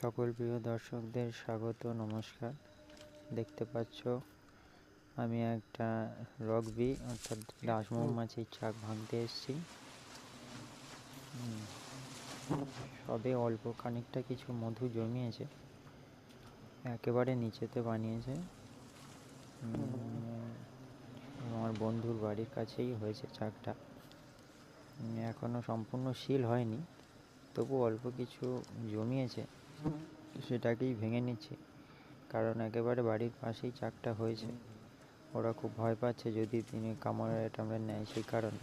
সকল প্রিয় দর্শকদের স্বাগত, নমস্কার। দেখতে পাচ্ছ আমি একটা রকবি অর্থাৎ ডাস মৌমাছির চাক ভাঙতে এসেছি। সবে অল্প খানিকটা কিছু মধু জমিয়েছে, একেবারে নিচেতে বানিয়েছে। আমার বন্ধুর বাড়ির কাছেই হয়েছে চাকটা, এখনও সম্পূর্ণ সিল হয়নি, তবু অল্প কিছু জমিয়েছে, সেটাকেই ভেঙে নিচ্ছি। কারণ একেবারে বাড়ির পাশেই চাকটা হয়েছে, ওরা খুব ভয় পাচ্ছে যদি তিনি কামড়ে টামড়ে নেয় সেই কারণে।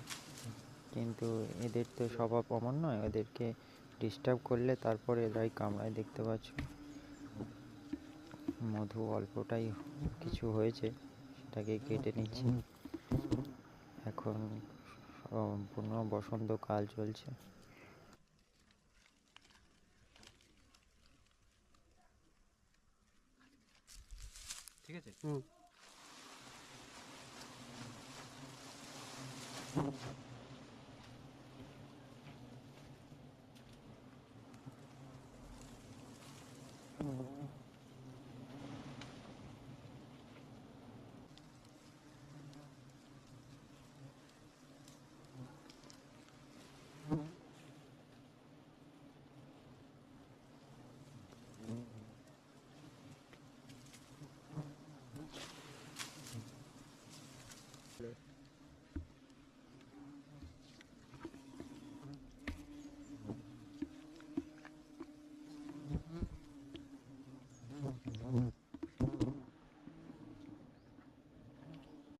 কিন্তু এদের তো স্বভাব অমন নয়, ওদেরকে ডিস্টার্ব করলে তারপরে এরাই কামড়ায়। দেখতে পাচ্ছ মধু অল্পটাই কিছু হয়েছে, সেটাকে কেটে নিচ্ছি। এখন সম্পূর্ণ বসন্তকাল চলছে। ঠিক আছে।